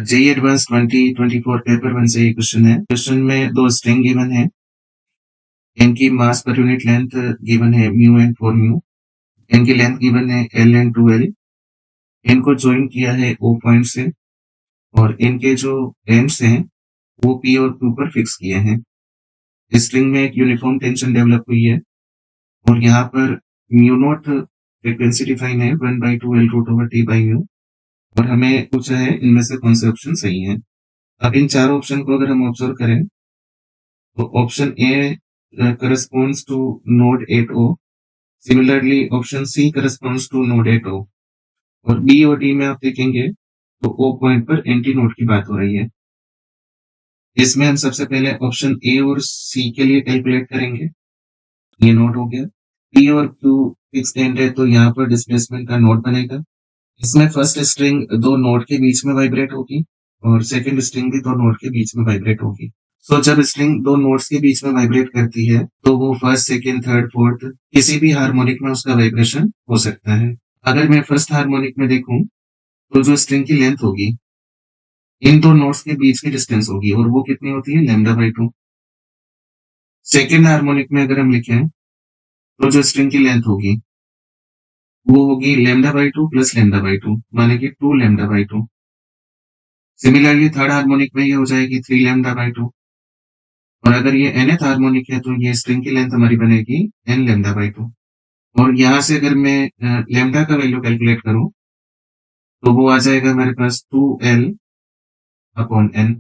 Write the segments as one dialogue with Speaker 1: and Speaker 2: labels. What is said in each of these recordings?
Speaker 1: JEE advance 2024 paper 1 से ये question है। क्वेश्चन में दो स्ट्रिंग गिवन है, इनकी मास पर यूनिट लेंथ गिवन है म्यू एंड 4 म्यू, इनकी लेंथ गिवन है एल एंड 2l, इनको ज्वाइन किया है O पॉइंट से और इनके जो एंड्स हैं वो P और Q पर फिक्स किए हैं। स्ट्रिंग में एक यूनिफॉर्म टेंशन डेवलप हुई है और यहाँ पर म्यू नॉट फ्रीक्वेंसी डिफाइन है 1/2L root over T by mu और हमें पूछा है इनमें से कौन से ऑप्शन सही है। अब इन चारों ऑप्शन को अगर हम ऑब्जर्व करें तो option A corresponds to node 8O, similarly option C corresponds to node 8O और बी और डी में आप देखेंगे तो O पॉइंट पर एंटी नोड की बात हो रही है। इसमें हम सबसे पहले ऑप्शन ए और सी के लिए कैलकुलेट करेंगे, ये नोड हो गया। पी और क्यू फिक्स एंड है तो यहाँ पर डिस्प्लेसमेंट का नोड बनेगा। इसमें फर्स्ट स्ट्रिंग दो नोड के बीच में वाइब्रेट होगी और सेकंड स्ट्रिंग भी दो नोड के बीच में वाइब्रेट होगी। सो जब स्ट्रिंग दो नोड्स के बीच में वाइब्रेट करती है तो वो फर्स्ट सेकंड थर्ड फोर्थ किसी भी हार्मोनिक में उसका वाइब्रेशन हो सकता है। अगर मैं फर्स्ट हार्मोनिक में देखूं तो जो स्ट्रिंग की लेंथ होगी इन दो नोड्स के बीच की डिस्टेंस होगी और वो कितनी होती है λ/2। सेकेंड हार्मोनिक में अगर हम लिखें तो जो स्ट्रिंग की लेंथ होगी वो होगी λ/2 प्लस λ/2 माने कि 2 λ/2। सिमिलरली थर्ड हार्मोनिक में ये हो जाएगी 3 λ/2 और अगर ये nth हार्मोनिक है तो ये स्ट्रिंग की लेंथ हमारी बनेगी n λ/2 और यहाँ से अगर मैं लैम्डा का वैल्यू कैलकुलेट करूं तो वो आ जाएगा हमारे पास 2l अपॉन n।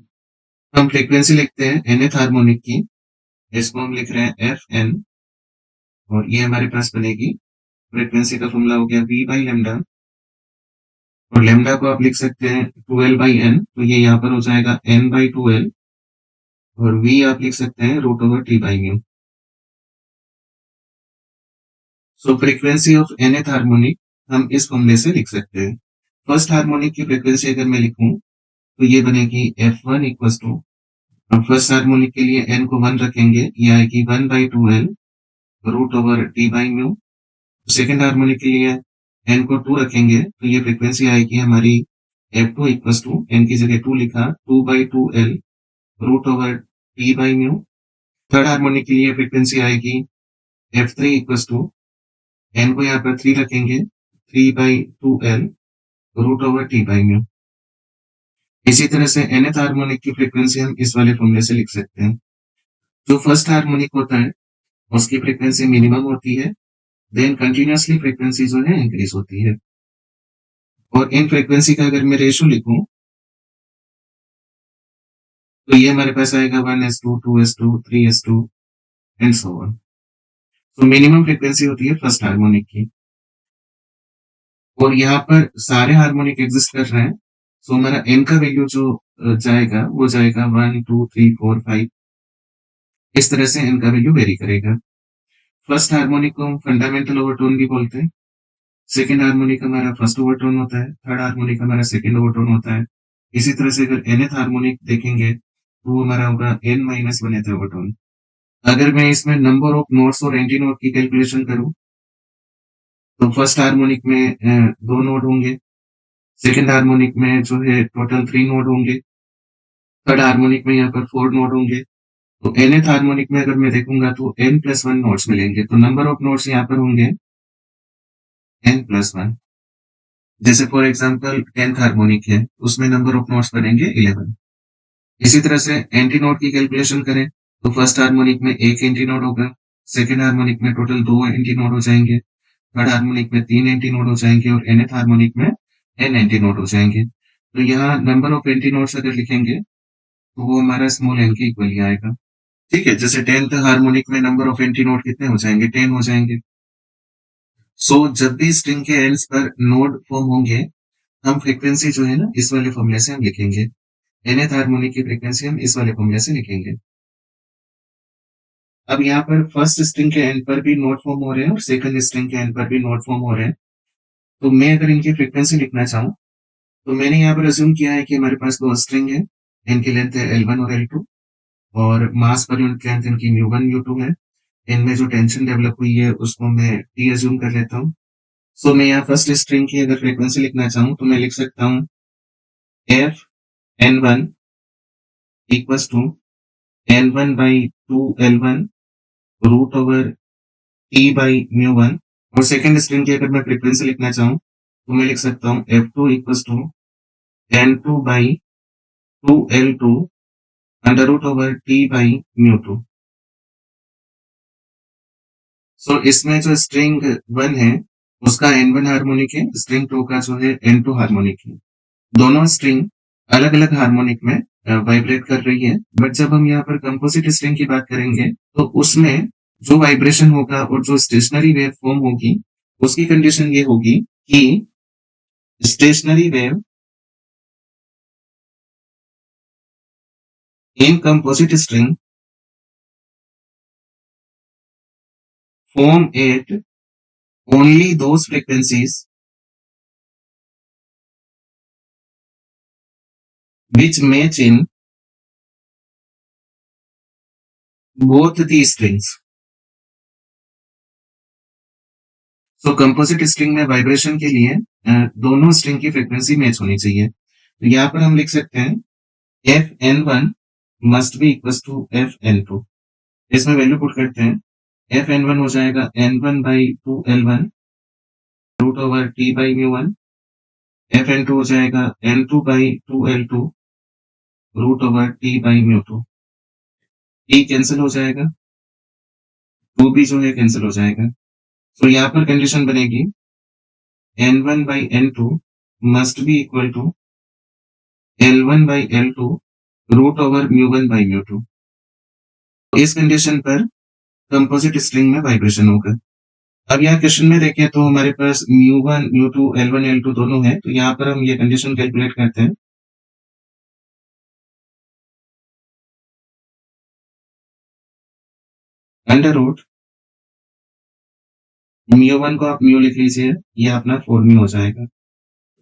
Speaker 1: हम फ्रीक्वेंसी लिखते हैं nth हार्मोनिक की, इसको हम लिख रहे हैं fn और ये हमारे पास बनेगी, फ्रीक्वेंसी का फॉर्मूला हो गया v बाई लैम्डा और लैम्डा को आप लिख सकते हैं 2l बाई n, तो ये यहाँ पर हो जाएगा n बाई 2l और v आप लिख सकते हैं root over t by mu. So frequency of nth harmonic हम इस फॉर्मूले से लिख सकते हैं। फर्स्ट हार्मोनिक की फ्रीक्वेंसी अगर मैं लिखूं तो ये बनेगी f1 इक्वल टू, हम फर्स्ट हार्मोनिक के लिए n को 1 रखेंगे, ये आएगी 1/2l root over t by mu. Second harmonic के लिए n को 2 रखेंगे तो ये फ्रीक्वेंसी आएगी हमारी f2 इक्वल टू, n की जगह 2 लिखा 2/2l root over t by mu. Third harmonic के लिए फ्रीक्वेंसी आएगी f3 इक्वल टू, n को यहाँ पर 3 रखेंगे 3/2l root over t by mu. इसी तरह से nth हार्मोनिक की फ्रीक्वेंसी हम इस वाले फॉर्मूले से लिख सकते हैं। जो फर्स्ट हार्मोनिक होता है उसकी फ्रीक्वेंसी मिनिमम होती है, देन कंटिन्यूअसली फ्रीक्वेंसी जो है इंक्रीज होती है और इन फ्रीक्वेंसी का अगर मैं रेशियो लिखूं तो ये हमारे पास आएगा 1:2, 2:2, 3:2 एंड सो ऑन। तो मिनिमम फ्रीक्वेंसी होती है फर्स्ट हार्मोनिक की और यहाँ पर सारे हार्मोनिक एग्जिस्ट कर रहे हैं, सो हमारा n का वैल्यू जो जाएगा वो जाएगा 1 2 3 4 5, इस तरह से n का वैल्यू वेरी करेगा। फर्स्ट हार्मोनिक को हम फंडामेंटल ओवरटोन भी बोलते हैं, सेकेंड हार्मोनिक हमारा फर्स्ट ओवरटोन होता है, थर्ड हार्मोनिक हमारा सेकेंड ओवरटोन होता है। इसी तरह से अगर nth हार्मोनिक देखेंगे तो वो हमारा होगा n-1th ओवरटोन। अगर मैं इसमें नंबर ऑफ नोट्स और एंटी नोट की कैलकुलेशन करूं तो फर्स्ट हार्मोनिक में 2 नोड होंगे, सेकेंड हार्मोनिक में जो है टोटल 3 नोड होंगे, थर्ड हार्मोनिक में यहाँ पर 4 नोड होंगे। तो nth हार्मोनिक में अगर मैं देखूंगा तो n+1 नोट्स मिलेंगे, तो नंबर ऑफ नोट्स यहाँ पर होंगे n+1। जैसे फॉर एग्जांपल 10th हार्मोनिक है उसमें नंबर ऑफ नोट्स बनेंगे 11। इसी तरह से एंटी नोड की कैलकुलेशन करें तो फर्स्ट हार्मोनिक में एक एंटी नोड होगा, सेकेंड हार्मोनिक में टोटल 2 एंटी नोड हो जाएंगे, थर्ड हार्मोनिक में 3 एंटी नोड हो जाएंगे और nth हार्मोनिक में n एंटी नोड हो जाएंगे। तो यहाँ नंबर ऑफ एंटी नोड्स अगर लिखेंगे तो वो हमारा स्मॉल n के इक्वल ही आएगा। ठीक है, जैसे 10th हार्मोनिक में नंबर ऑफ एंटी नोड कितने हो जाएंगे, 10 हो जाएंगे। सो जब भी स्ट्रिंग के एंड्स पर नोड फॉर्म होंगे हम फ्रीक्वेंसी जो है ना इस वाले फॉर्मूले से हम लिखेंगे, nth हार्मोनिक की फ्रीक्वेंसी हम इस वाले फॉर्मूले से लिखेंगे। अब यहाँ पर फर्स्ट स्ट्रिंग के एंड पर भी नोड फॉर्म हो रहे हैं और सेकंड स्ट्रिंग के एंड पर भी नोड फॉर्म हो रहे हैं, तो मैं अगर इनकी फ्रीक्वेंसी लिखना चाहूँ तो मैंने यहाँ पर अज्यूम किया है कि हमारे पास दो स्ट्रिंग है, इनकी लेंथ है L1 और L2 और मास पर यूनिट लेंथ इनकी μ1 μ2 है। इनमें जो टेंशन डेवलप हुई है उसको मैं T अज्यूम कर लेता हूँ। सो मैं यहाँ फर्स्ट स्ट्रिंग की अगर फ्रीक्वेंसी लिखना चाहूँ तो मैं लिख सकता हूँ f N1 equals to N1 by 2L1 root over T by mu1। और सेकेंड स्ट्रिंग की अगर मैं फ्रीक्वेंसी लिखना चाहूँ तो मैं लिख सकता हूँ F2 equals to N2 by 2L2 under root over T by mu2। So इसमें जो स्ट्रिंग 1 है उसका N1 हार्मोनिक है, स्ट्रिंग 2 का जो है N2 हार्मोनिक है। दोनों स्ट्रिंग अलग अलग हार्मोनिक में वाइब्रेट कर रही है, बट जब हम यहाँ पर कंपोजिट स्ट्रिंग की बात करेंगे तो उसमें जो वाइब्रेशन होगा और जो स्टेशनरी वेव फॉर्म होगी उसकी कंडीशन ये होगी कि stationary wave in composite string form at only those frequencies which match in both the strings। So composite string में वाइब्रेशन के लिए दोनों स्ट्रिंग की फ्रीक्वेंसी मैच होनी चाहिए। तो यहाँ पर हम लिख सकते हैं Fn1 must be equal to Fn2। इसमें वैल्यू पुट करते हैं, Fn1 हो जाएगा N1 by 2L1 root over T by mu1। Fn2 हो जाएगा N2 by 2L2 root over T by mu2। T cancel हो जाएगा, 2 भी जो है कैंसिल हो जाएगा। तो यहाँ पर कंडीशन बनेगी N1 by N2 must be equal to L1 by L2 root over mu1 by mu2। इस कंडीशन पर कंपोजिट स्ट्रिंग में वाइब्रेशन होगा। अब यहाँ क्वेश्चन में देखें तो हमारे पास mu1 mu2 L1 L2 दोनों है, तो यहाँ पर हम ये कंडीशन कैलकुलेट करते हैं। अंडर रूट mu1 को आप म्यू लिख लीजिए, ये अपना 4 म्यू हो जाएगा।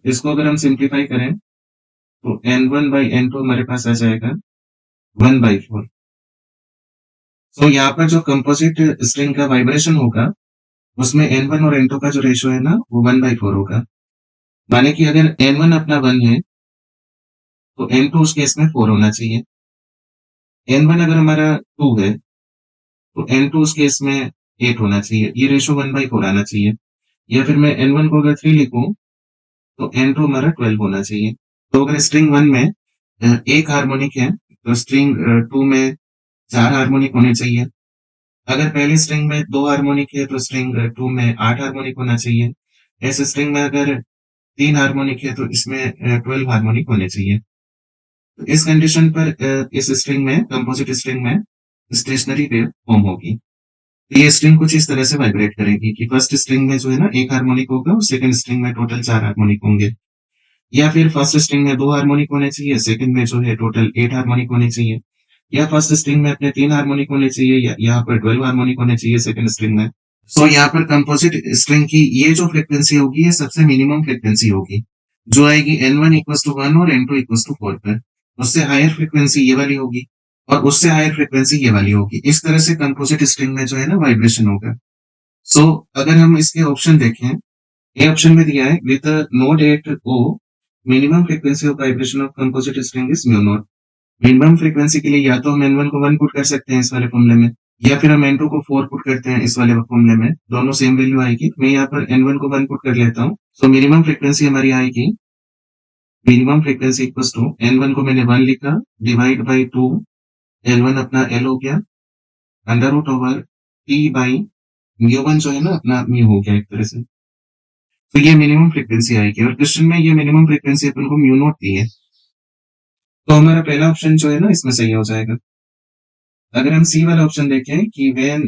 Speaker 1: इसको अगर हम सिंप्लीफाई करें तो N1 by N2 हमारे पास आ जाएगा 1 by 4। तो यहाँ पर जो कंपोजिट स्ट्रिंग का वाइब्रेशन होगा उसमें N1 और N2 का जो रेशियो है ना वो 1 by 4 होगा। माने कि अगर N1 अपना 1 है तो N2 उस केस में 4 होना चाहिए। N1 अगर हमारा 2 है तो N2 उस केस में 8 होना चाहिए। ये रेशियो 1 by 4 आना चाहिए। या फिर मैं N1 को अगर 3 लिखूं तो N2 हमारा 12 होना चाहिए। तो अगर स्ट्रिंग 1 में एक हार्मोनिक है तो स्ट्रिंग 2 में 4 हार्मोनिक होने चाहिए। अगर पहली स्ट्रिंग में 2 हार्मोनिक है तो स्ट्रिंग 2 में 8 हार्मोनिक होना चाहिए। ऐसे स्ट्रिंग में अगर 3 हार्मोनिक है तो इसमें 12 हार्मोनिक होने चाहिए। तो इस कंडीशन पर इस स्ट्रिंग में, कंपोजिट स्ट्रिंग में स्टेशनरी वेव फॉर्म होगी। तो ये स्ट्रिंग कुछ इस तरह से वाइब्रेट करेगी कि फर्स्ट स्ट्रिंग में जो है ना एक हार्मोनिक होगा और सेकंड स्ट्रिंग में टोटल 4 हार्मोनिक होंगे। या फिर फर्स्ट स्ट्रिंग में 2 हार्मोनिक होने चाहिए, सेकंड में जो है टोटल 8 हार्मोनिक होने चाहिए। या फर्स्ट स्ट्रिंग में अपने 3 हार्मोनिक होने चाहिए, या यहाँ पर 12 हार्मोनिक होने चाहिए सेकंड स्ट्रिंग में। सो यहाँ पर कंपोजिट स्ट्रिंग की ये जो फ्रीक्वेंसी होगी ये सबसे मिनिमम फ्रीक्वेंसी होगी, जो आएगी N1 इक्वल टू 1 और N2 इक्वल टू 4 पर। उससे हायर फ्रीक्वेंसी ये वाली होगी और उससे हायर फ्रीक्वेंसी ये वाली होगी। इस तरह से कंपोजिट स्ट्रिंग में जो है ना वाइब्रेशन होगा। सो अगर हम इसके ऑप्शन देखें, ए ऑप्शन में दिया है with node at O minimum frequency of vibration of composite string is mu naught. Minimum frequency के लिए या तो हम N1 को 1 पुट कर सकते हैं इस वाले फॉर्मूले में, या फिर हम N2 को 4 पुट करते हैं इस वाले फॉर्मूले में, दोनों सेम वैल्यू आएगी। मैं यहाँ पर N1 को 1 पुट कर लेता हूँ। सो मिनिमम फ्रीक्वेंसी हमारी आएगी, minimum frequency equals to N1 को मैंने 1 लिखा डिवाइड बाई 2, L1 अपना L हो गया under root over T by म्यू1 जो है ना अपना म्यू हो गया एक तरह से। तो ये मिनिमम फ्रीक्वेंसी आएगी और क्वेश्चन में ये मिनिमम फ्रीक्वेंसी अपन को म्यू नॉट दी है। तो हमारा पहला ऑप्शन जो है ना इसमें सही हो जाएगा। अगर हम सी वाला ऑप्शन देखें कि when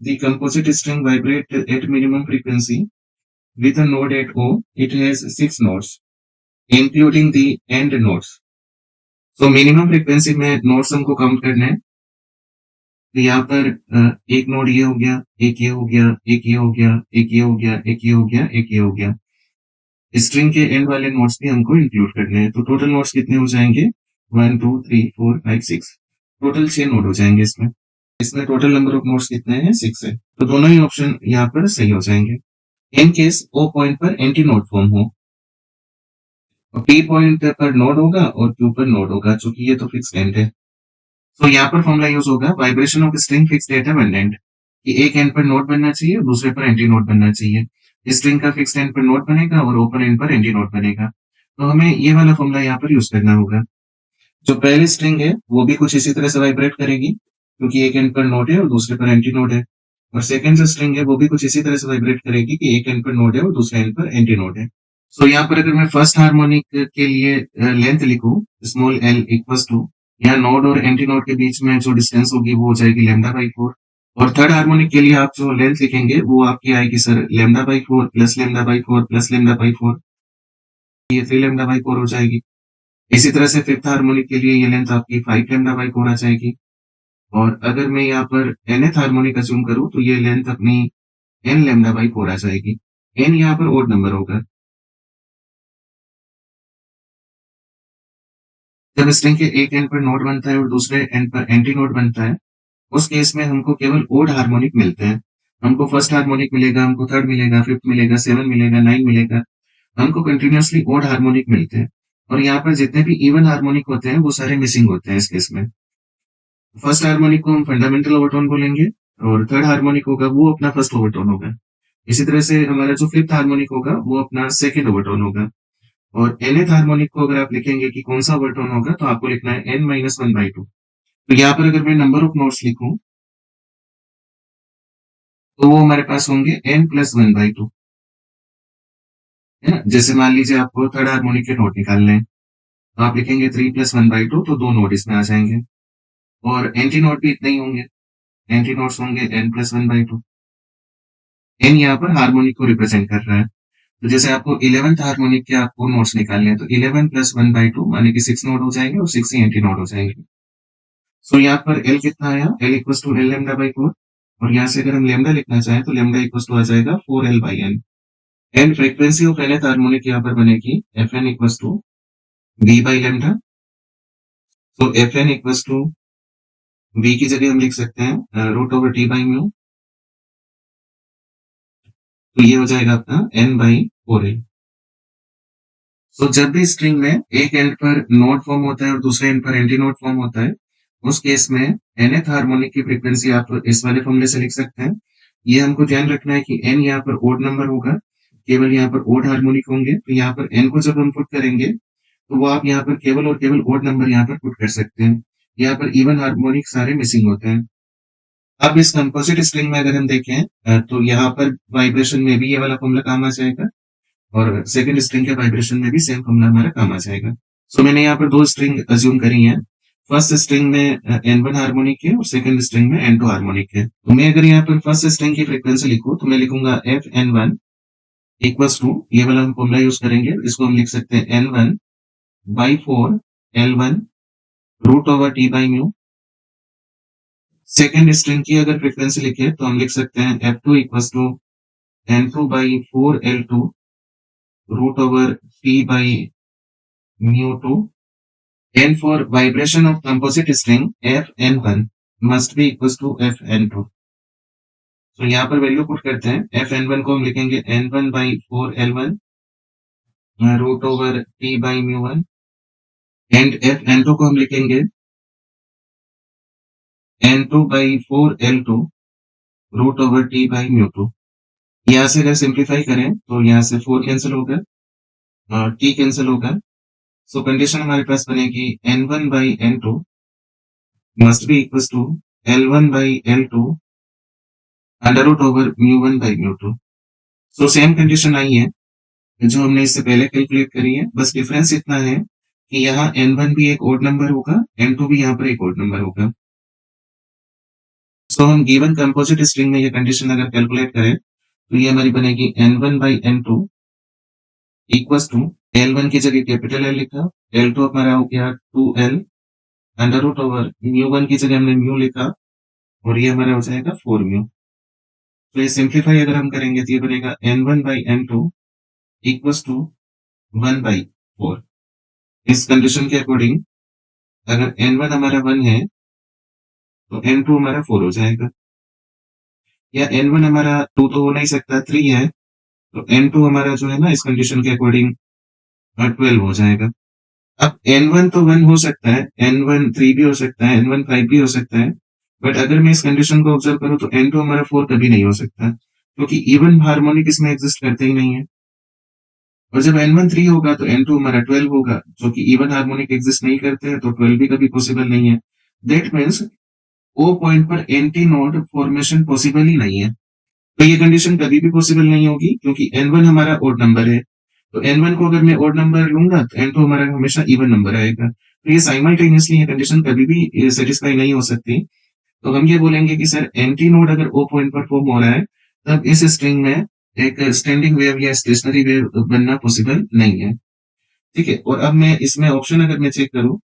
Speaker 1: the composite string vibrate at minimum frequency with a node at O it has 6 nodes including the end nodes. तो मिनिमम फ्रीक्वेंसी में नोड्स हमको काउंट करने हैं। तो यहाँ पर एक नोड ये हो गया, एक ये हो गया, एक ये हो गया, एक ये हो गया, एक ये हो गया, एक ये हो गया। स्ट्रिंग के एंड वाले नोड्स भी हमको इंक्लूड करने हैं। तो टोटल नोड्स कितने हो जाएंगे? 1 2 3 4 5 6, टोटल 6 नोड हो जाएंगे इसमें। इसमें टोटल नंबर ऑफ नोड्स कितने हैं? 6 है। तो दोनों ही ऑप्शन यहाँ पर सही हो जाएंगे। इन केस ओ पॉइंट पर एंटी नोड फॉर्म हो, और P पॉइंट पर नोड होगा और Q पर नोड होगा, चूंकि ये तो फिक्स एंड है। तो यहाँ पर फॉर्मूला यूज होगा vibration of string fixed at one and, कि एक एंड पर नोड बनना चाहिए और दूसरे पर एंटी नोड बनना चाहिए। स्ट्रिंग का फिक्स्ड एंड पर नोड बनेगा और ओपन एंड पर एंटी नोड बनेगा। तो हमें ये वाला फॉर्मूला यहाँ पर यूज करना होगा। जो पहली स्ट्रिंग है वो भी कुछ इसी तरह से वाइब्रेट करेगी, क्योंकि एक एंड पर नोड है और दूसरे पर एंटी नोड है। और सेकंड जो स्ट्रिंग है वो भी कुछ इसी तरह से वाइब्रेट करेगी कि एक एंड पर नोड है और दूसरे एंड पर एंटी नोड है। सो यहाँ पर अगर मैं फर्स्ट हार्मोनिक के लिए लेंथ लिखूं, स्मॉल एल इक्वल्स टू, यहाँ नोड और एंटी नोड के बीच में जो डिस्टेंस होगी वो हो जाएगी लैम्डा बाई 4। और थर्ड हार्मोनिक के लिए आप जो लेंथ लिखेंगे वो आपकी आएगी sir lambda by 4 plus lambda by 4 plus lambda by 4, ये 3 लैम्डा बाई 4 हो जाएगी। इसी तरह से फिफ्थ हार्मोनिक के लिए ये लेंथ आपकी 5 लैम्डा बाई 4 आ जाएगी। और अगर मैं यहाँ पर nth हार्मोनिक अज्यूम करूं तो ये लेंथ अपनी n लैम्डा बाई 4 आ जाएगी। n यहाँ पर ओड नंबर होगा। जब स्ट्रिंग के एक एंड पर नोड बनता है और दूसरे एंड पर एंटी नोड बनता है, उस केस में हमको केवल ओड हार्मोनिक मिलते हैं। हमको फर्स्ट हार्मोनिक मिलेगा, हमको थर्ड मिलेगा, फिफ्थ मिलेगा, 7 मिलेगा, 9 मिलेगा। हमको कंटिन्यूअसली ओड हार्मोनिक मिलते हैं। और यहाँ पर जितने भी इवन हार्मोनिक होते हैं वो सारे मिसिंग होते हैं इस केस में। फर्स्ट हार्मोनिक को हम फंडामेंटल ओवरटोन बोलेंगे और थर्ड हार्मोनिक होगा वो अपना फर्स्ट ओवरटोन होगा। इसी तरह से हमारा जो फिफ्थ हार्मोनिक होगा वो अपना सेकेंड ओवरटोन होगा। और nth हार्मोनिक को अगर आप लिखेंगे कि कौन सा ओवरटोन होगा तो आपको लिखना है n-1/2। तो यहाँ पर अगर मैं नंबर ऑफ नोट्स लिखूं तो वो हमारे पास होंगे n+1/2, है ना। जैसे मान लीजिए आपको थर्ड हार्मोनिक के नोट निकालने हैं, तो आप लिखेंगे 3+1/2, तो 2 नोट इसमें आ जाएंगे। और एंटी नोट भी इतने ही होंगे, एंटी नोट्स होंगे n+1/2। n यहाँ पर हार्मोनिक को रिप्रेजेंट कर रहा है। तो जैसे आपको 11th हार्मोनिक के आपको नोट्स निकालने हैं तो 11+1/2 माने कि 6 नोट हो जाएंगे और 6 ही एंटी नोट हो जाएंगे। सो यहाँ पर L कितना आया, L equals to L lambda by 4। और यहाँ से अगर हम लैम्डा लिखना चाहें तो लैम्डा इक्वल्स टू आ जाएगा 4L/n। And frequency of nth harmonic यहाँ पर बनेगी Fn equals to V by lambda. तो Fn इक्वल्स टू V की जगह हम लिख सकते हैं √T बाई म्यू। तो ये हो जाएगा अपना n/4l। तो जब भी स्ट्रिंग में एक एंड पर नोड फॉर्म होता है और दूसरे एंड पर एंटी नोड फॉर्म होता है, उस केस में nth हार्मोनिक की फ्रीक्वेंसी आप इस वाले फॉर्मूले से लिख सकते हैं। ये हमको ध्यान रखना है कि n यहाँ पर ओड नंबर होगा, केवल यहाँ पर ओड हार्मोनिक होंगे। तो यहाँ पर n को जब हम पुट करेंगे तो वो आप यहाँ पर केवल और केवल ओड नंबर यहाँ पर पुट कर सकते हैं। यहाँ पर इवन हार्मोनिक सारे मिसिंग होते हैं। अब इस कंपोजिट स्ट्रिंग में अगर हम देखें तो यहाँ पर वाइब्रेशन में भी ये वाला फॉर्मूला काम आ जाएगा और सेकंड स्ट्रिंग के वाइब्रेशन में भी सेम फॉर्मूला हमारा काम आ जाएगा। सो मैंने यहाँ पर दो स्ट्रिंग अज्यूम करी हैं। फर्स्ट स्ट्रिंग में n1 हार्मोनिक है और सेकंड स्ट्रिंग में n2 हार्मोनिक है। तो मैं अगर यहाँ पर फर्स्ट स्ट्रिंग की फ्रीक्वेंसी लिखूं तो मैं लिखूंगा Fn1 इक्वल्स टू, ये वाला हम फॉर्मूला यूज करेंगे, इसको हम लिख सकते हैं n1/4l1 √T/μ। सेकंड स्ट्रिंग की अगर फ्रीक्वेंसी लिखे तो हम लिख सकते हैं F2 equals to n2/4l2 √T/μ2। And for vibration of composite string Fn1 must be equals to Fn2। तो यहाँ पर वैल्यू पुट करते हैं। Fn1 को हम लिखेंगे n1/4l1 √T/μ1 एंड Fn2 को हम लिखेंगे n2/4l2 √T/μ2। यहाँ से अगर सिंप्लीफाई करें तो यहाँ से 4 कैंसिल होगा, T कैंसिल होगा। सो कंडीशन हमारे पास बनेगी n1/n2 must be equals to l1/l2 √μ1/μ2। So same condition आई है जो हमने इससे पहले कैलकुलेट करी है, बस डिफरेंस इतना है कि यहाँ n1 भी एक ओड नंबर होगा, n2 भी यहाँ पर एक ओड नंबर होगा। सो हम गिवन कंपोजिट स्ट्रिंग में ये कंडीशन अगर कैलकुलेट करें तो ये हमारी बनेगी n1/n2 इक्वल्स टू l1 की जगह कैपिटल L लिखा, l2 हमारा हो गया 2l √μ1 की जगह हमने म्यू लिखा और ये हमारा हो जाएगा 4μ। तो ये सिंप्लीफाई अगर हम करेंगे तो ये बनेगा n1/n2 इक्वल्स टू 1/4। इस कंडीशन के अकॉर्डिंग अगर n1 हमारा 1 है तो n2 हमारा 4 हो जाएगा, या n1 हमारा 2 तो हो नहीं सकता, 3 है, तो n2 हमारा जो है ना इस कंडीशन के अकॉर्डिंग 12 हो जाएगा। अब N1 तो 1 हो सकता है, N1 3 भी हो सकता है, N1 5 भी हो सकता है, बट अगर मैं इस कंडीशन को ऑब्जर्व करूँ तो N2 हमारा 4 कभी नहीं हो सकता, क्योंकि इवन हार्मोनिक इसमें एग्जिस्ट करते ही नहीं है। और जब N1 3 होगा तो N2 हमारा 12 होगा, जो कि इवन हार्मोनिक एग्जिस्ट नहीं करते हैं, तो 12 भी कभी पॉसिबल नहीं है। दैट मीन्स O पॉइंट पर एंटी नोड फॉर्मेशन पॉसिबल ही नहीं है। तो ये कंडीशन कभी भी पॉसिबल नहीं होगी, क्योंकि N1 हमारा ओड नंबर है। तो N1 को अगर मैं ओड नंबर लूंगा तो N2 हमारा हमेशा इवन नंबर आएगा। तो ये साइमल्टेनियसली ये कंडीशन कभी भी सेटिस्फाई नहीं हो सकती। तो हम ये बोलेंगे कि सर एंटी नोड अगर O पॉइंट पर फॉर्म हो रहा है, तब इस स्ट्रिंग में एक स्टैंडिंग वेव या स्टेशनरी वेव बनना पॉसिबल नहीं है। ठीक है, और अब मैं इसमें ऑप्शन अगर मैं चेक करूं,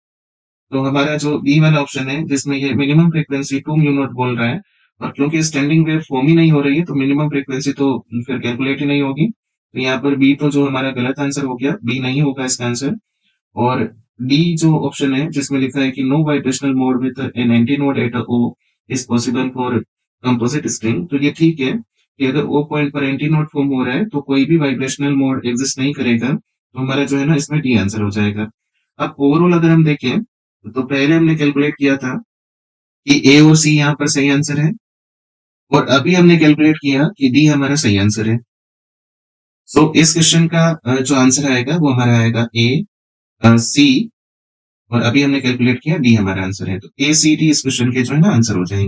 Speaker 1: तो हमारा जो बी वाला ऑप्शन है, जिसमें ये मिनिमम फ्रीक्वेंसी 2 म्यू नॉट बोल रहा है, और क्योंकि स्टैंडिंग वेव फॉर्म ही नहीं हो रही है, तो मिनिमम फ्रीक्वेंसी तो फिर कैलकुलेट ही नहीं होगी। तो यहाँ पर बी तो जो हमारा गलत आंसर हो गया, बी नहीं होगा इसका आंसर। और डी जो ऑप्शन है, जिसमें लिखा है कि no vibrational mode with an anti node at O is possible for composite string, तो ये ठीक है कि अगर ओ पॉइंट पर एंटी नोड फॉर्म हो रहा है तो कोई भी वाइब्रेशनल मोड एग्जिस्ट नहीं करेगा, तो हमारा जो है ना इसमें डी आंसर हो जाएगा। अब ओवरऑल अगर हम देखें, तो पहले हमने कैलकुलेट किया था कि ए और सी यहाँ पर सही आंसर है, और अभी हमने कैलकुलेट किया कि डी हमारा सही आंसर है। सो इस क्वेश्चन का जो आंसर आएगा वो हमारा आएगा ए, सी, और अभी हमने कैलकुलेट किया डी हमारा आंसर है, तो ए सी डी इस क्वेश्चन के जो है ना आंसर हो जाएंगे।